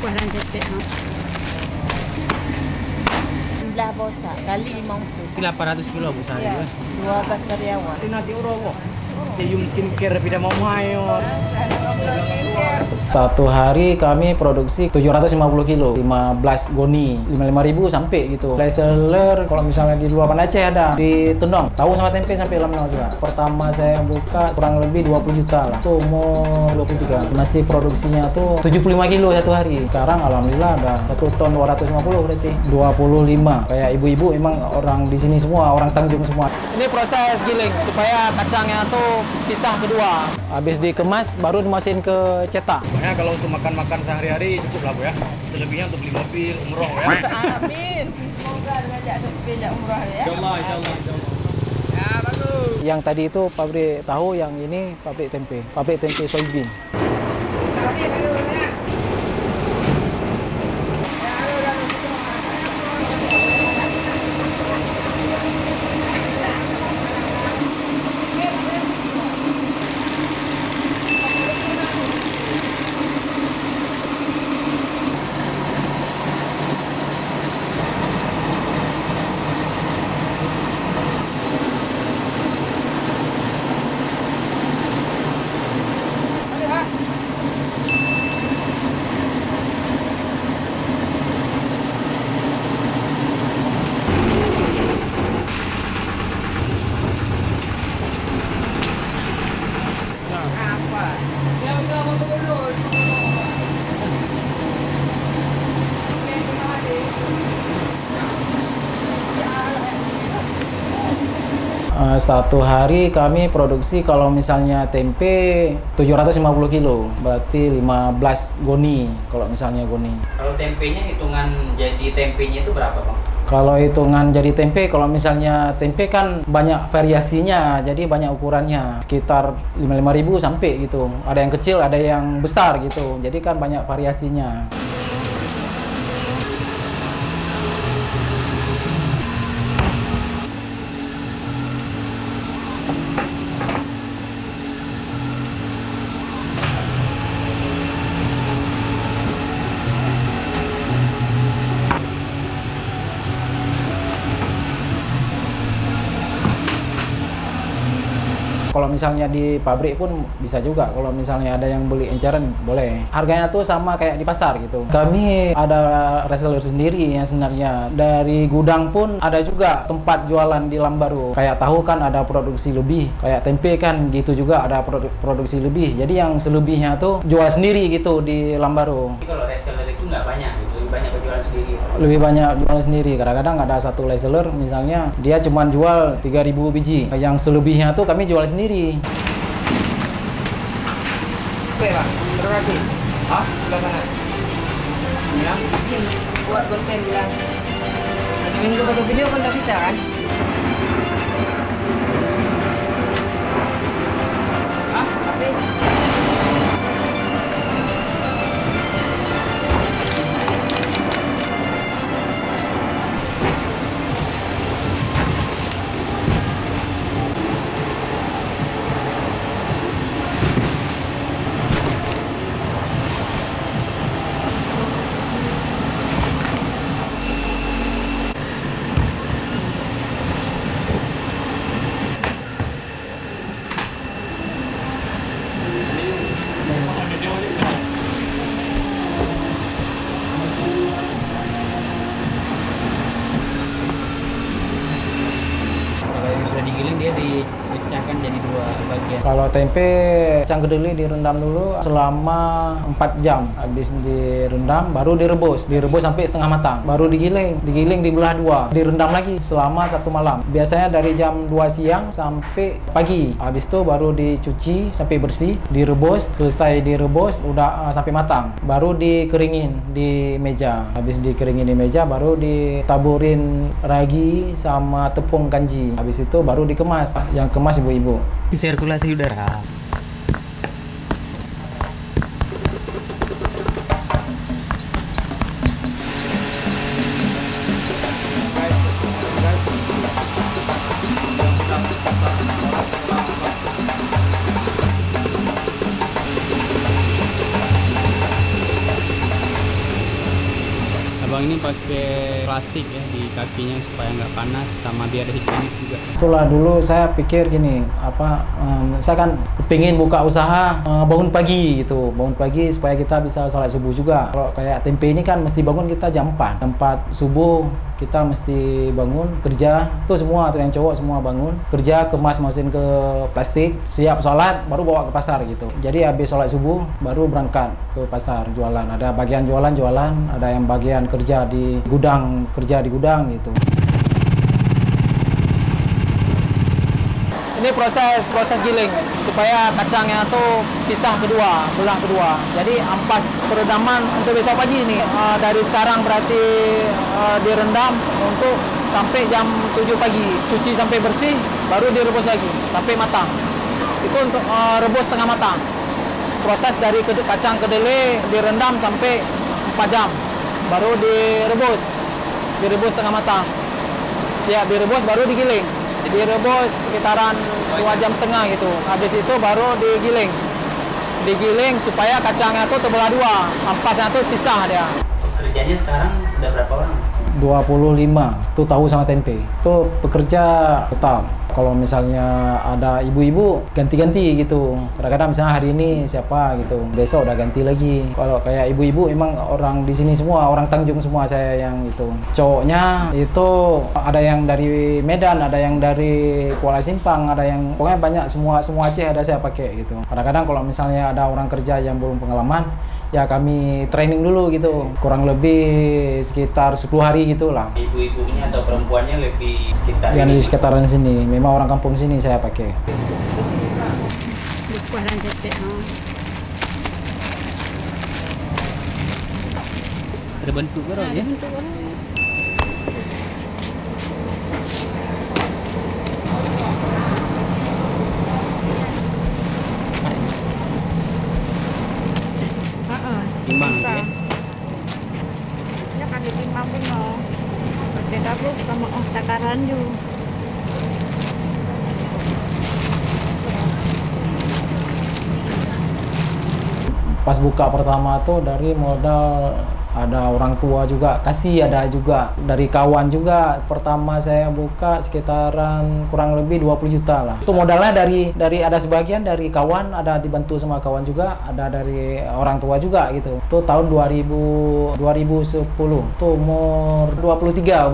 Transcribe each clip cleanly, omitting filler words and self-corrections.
Kuah dan cetek. Jumlah bosa kali 50. 800 kilo Bu sehari. Ya, 12 karyawan. Nanti urowo. Tium skincare tidak mau mayo. Satu hari kami produksi 750 kilo, 15 goni, 55.000 sampai gitu. Reseller kalau misalnya di luar Aceh ada, di Tendong, tahu sama tempe sampai Lamnau juga. Pertama saya buka kurang lebih 20 juta lah. Tuh umur 23. Masih produksinya tuh 75 kilo satu hari. Sekarang alhamdulillah ada 1 ton 250 berarti. 25. Kayak ibu-ibu emang orang di sini semua, orang Tanjung semua. Ini proses giling supaya kacangnya tuh pisah kedua. Habis dikemas baru dimasukin ke cetak. Pokoknya kalau untuk makan-makan sehari-hari cukup lah Bu ya. Selebihnya untuk beli mobil, umroh ya. Amin. Semoga ngajak bejak umrah ya. Insyaallah, insyaallah, insyaallah. Ya, bagus. Yang tadi itu pabrik tahu, yang ini pabrik tempe. Pabrik tempe soybean. Satu hari kami produksi kalau misalnya tempe 750 kilo, berarti 15 goni kalau misalnya goni. Kalau tempenya hitungan jadi tempenya itu berapa Bang? Kalau hitungan jadi tempe, kalau misalnya tempe kan banyak variasinya, jadi banyak ukurannya, sekitar 55.000 sampai gitu. Ada yang kecil, ada yang besar gitu, jadi kan banyak variasinya. Kalau misalnya di pabrik pun bisa juga, kalau misalnya ada yang beli enceran boleh. Harganya tuh sama kayak di pasar gitu. Kami ada reseller sendiri yang sebenarnya. Dari gudang pun ada juga tempat jualan di Lambaru. Kayak tahu kan ada produksi lebih, kayak tempe kan gitu juga ada produksi lebih. Jadi yang selebihnya tuh jual sendiri gitu di Lambaru. Jadi kalau reseller itu nggak banyak gitu, lebih banyak berjualan sendiri. Lebih banyak jual sendiri. Kadang-kadang ada satu reseller misalnya dia cuma jual 3.000 biji. Yang selebihnya tuh kami jual sendiri. Oke Pak, terima kasih. Hah? Sebelah sana. Ya. Buat konten bilang. Minggu foto video kan nggak bisa kan? Ah, tapi Digiling dia dipecahkan jadi dua bagian. Kalau tempe cang kedelai direndam dulu selama 4 jam. Habis direndam baru direbus. Direbus sampai setengah matang. Baru digiling. Digiling dibelah dua. Direndam lagi selama 1 malam. Biasanya dari jam 2 siang sampai pagi. Habis itu baru dicuci sampai bersih. Direbus. Selesai direbus udah sampai matang. Baru dikeringin di meja. Habis dikeringin di meja baru ditaburin ragi sama tepung kanji. Habis itu baru dikemas. Yang kemas ibu-ibu. Sirkulasi udara. abang ini pakai plastik ya di kakinya supaya nggak panas, sama biar higienis juga. Itulah dulu saya pikir gini, saya kan kepingin buka usaha bangun pagi gitu, bangun pagi supaya kita bisa sholat subuh juga. Kalau kayak tempe ini kan mesti bangun kita jam 4 subuh, kita mesti bangun kerja, itu semua tuh yang cowok semua bangun kerja, kemas masukin ke plastik, siap sholat baru bawa ke pasar gitu. Jadi habis sholat subuh baru berangkat ke pasar jualan. Ada bagian jualan, ada yang bagian kerja di gudang gitu. Ini proses giling supaya kacangnya tuh belah kedua. Jadi ampas peredaman untuk besok pagi ini. Dari sekarang berarti direndam untuk sampai jam 7 pagi. Cuci sampai bersih, baru direbus lagi sampai matang. Itu untuk rebus setengah matang. Proses dari kacang kedelai direndam sampai 4 jam, baru direbus setengah matang. Siap direbus baru digiling. Direbus sekitaran 2 jam setengah gitu. Habis itu baru digiling supaya kacangnya tuh terbelah dua, ampasnya tuh pisah dia. Kerjanya sekarang udah berapa orang? 25 tuh tahu sama tempe. Itu pekerja tetap. Kalau misalnya ada ibu-ibu ganti-ganti gitu. Kadang-kadang misalnya hari ini siapa gitu, besok udah ganti lagi. Kalau kayak ibu-ibu emang orang di sini semua, orang Tanjung semua saya yang itu. Cowoknya itu ada yang dari Medan, ada yang dari Kuala Simpang, ada yang pokoknya banyak, semua Aceh ada saya pakai gitu. Kadang-kadang kalau misalnya ada orang kerja yang belum pengalaman, ya kami training dulu gitu. Kurang lebih sekitar 10 hari gitulah. Ibu-ibunya atau perempuannya lebih sekitar yang di sekitaran sini, memang orang kampung sini saya pakai. Ada bentuk berapa ya? Timbang ya? Ya kan ditimbang pun no. Beda bu sama takaran juga. Pas buka pertama tuh dari modal ada orang tua juga kasih, ada juga dari kawan juga. Pertama saya buka sekitaran kurang lebih 20 juta lah. Itu modalnya dari ada sebagian dari kawan, ada dibantu sama kawan juga, ada dari orang tua juga gitu. Itu tahun 2010. Itu umur 23.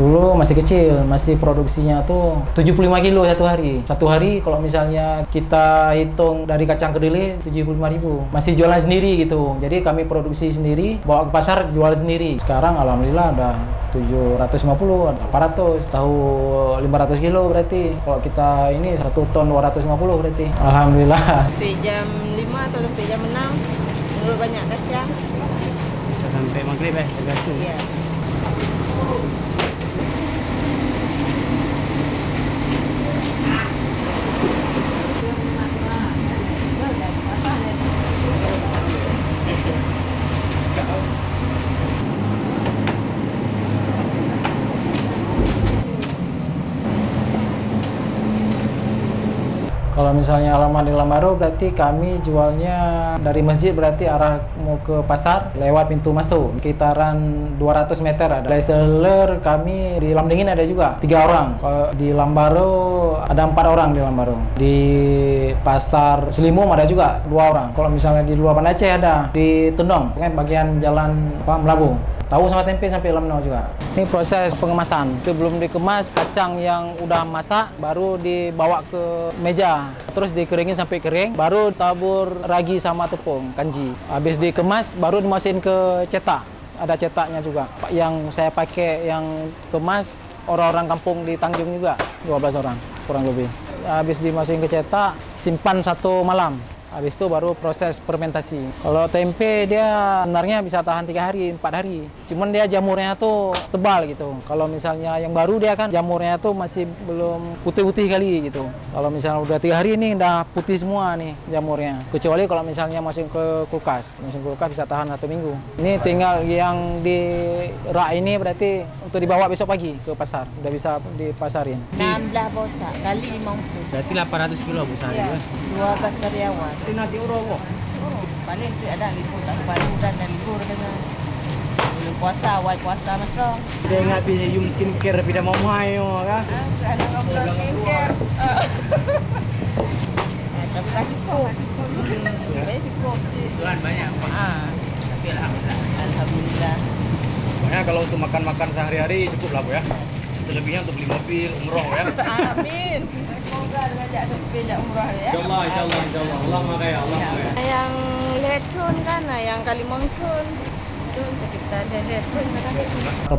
Dulu masih kecil, masih produksinya tuh 75 kilo satu hari. Satu hari kalau misalnya kita hitung dari kacang kedelai 75.000. Masih jualan sendiri gitu. Jadi kami produksi sendiri, bawa ke pasar jual sendiri. Sekarang alhamdulillah ada 750, 800, tahu 500 kilo berarti. Kalau kita ini 1 ton 250 berarti. Alhamdulillah. Sampai jam 5 atau sampai jam 6 menurut banyak kacang. Bisa sampai maghrib ya, tergantung. Iya. Kalau misalnya alamat di Lambaru berarti kami jualnya dari masjid, berarti arah mau ke pasar lewat pintu masuk sekitaran 200 meter ada. Reseller kami di Lamdingin ada juga 3 orang. Kalau di Lambaru ada 4 orang di Lambaru. Di pasar Selimum ada juga 2 orang. Kalau misalnya di luar Aceh ada di Tendong, pokoknya bagian jalan Melabu. Tahu sama tempe sampai Lamno juga. Ini proses pengemasan. Sebelum dikemas, kacang yang udah masak baru dibawa ke meja. Terus dikeringin sampai kering, baru tabur ragi sama tepung, kanji. Habis dikemas, baru dimasukin ke cetak. Ada cetaknya juga. Yang saya pakai yang kemas, orang-orang kampung di Tanjung juga, 12 orang kurang lebih. Habis dimasukin ke cetak, simpan 1 malam. Habis itu baru proses fermentasi. Kalau tempe dia sebenarnya bisa tahan 3 hari, 4 hari. Cuman dia jamurnya tuh tebal gitu. Kalau misalnya yang baru dia kan jamurnya tuh masih belum putih-putih kali gitu. Kalau misalnya udah 3 hari ini udah putih semua nih jamurnya. Kecuali kalau misalnya masukin ke kulkas. Masukin kulkas bisa tahan 1 minggu. Ini tinggal yang di rak ini berarti untuk dibawa besok pagi ke pasar. Udah bisa dipasarin. 16 bosak kali 50. Berarti 800 kilo bu sehari. Iya. 12 karyawan. Nasi urowo. Paling ada libur tak baru dan libur dengan Belum puasa, awal puasa Mas Long. Dia ingat pilih Yum Skincare tapi dah mau mayo kan. Ada ngobrol skincare. Tapi tak cukup. Banyak cukup sih. Tuhan banyak. Tapi alhamdulillah. Alhamdulillah. Pokoknya kalau untuk makan-makan sehari-hari cukup lah Bu ya. Selebihnya untuk beli mobil, umroh ya. Amin. Semoga ngajak sepeda umrah ya. Insyaallah, insyaallah. Allah makaya, Allah makaya. Yang Letron kan, yang Kalimantan. Itu sekitar Letron kan.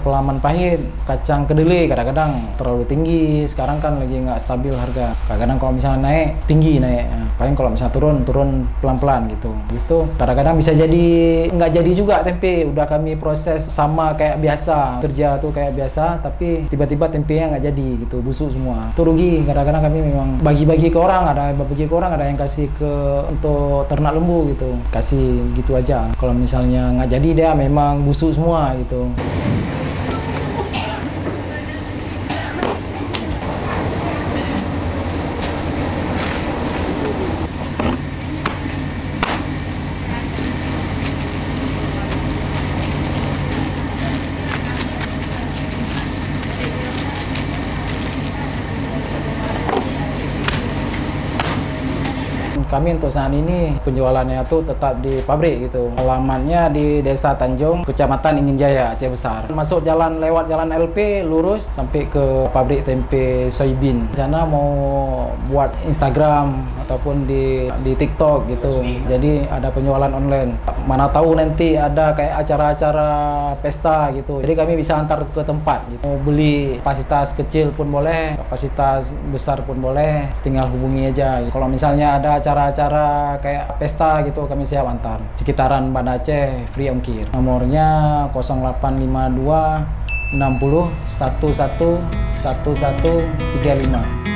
Pelaman pahit, kacang kedelai kadang-kadang terlalu tinggi. Sekarang kan lagi nggak stabil harga. Kadang-kadang kalau misalnya naik, tinggi naik. Paling kalau misalnya turun pelan-pelan gitu. Habis itu kadang-kadang bisa jadi nggak jadi juga tempe. Udah kami proses sama kayak biasa. Kerja tuh kayak biasa, tapi tiba-tiba tempenya nggak jadi gitu, busuk semua. Itu rugi. Kadang-kadang kami memang bagi-bagi ke orang. Ada yang kasih ke untuk ternak lembu gitu. Kasih gitu aja. Kalau misalnya nggak jadi dia memang busuk semua gitu. Kami untuk saat ini penjualannya tuh tetap di pabrik gitu. Alamatnya di Desa Tanjung, Kecamatan Ingin Jaya, Aceh Besar. Masuk lewat jalan LP lurus sampai ke pabrik tempe soybean. Rencana mau buat Instagram ataupun di TikTok gitu. Jadi ada penjualan online. Mana tahu nanti ada kayak acara-acara pesta gitu. Jadi kami bisa antar ke tempat gitu. Mau beli kapasitas kecil pun boleh, kapasitas besar pun boleh. Tinggal hubungi aja. Kalau misalnya ada acara kayak pesta gitu kami siap antar. Sekitaran Banda Aceh free ongkir. Nomornya 0852 60 11 11 35.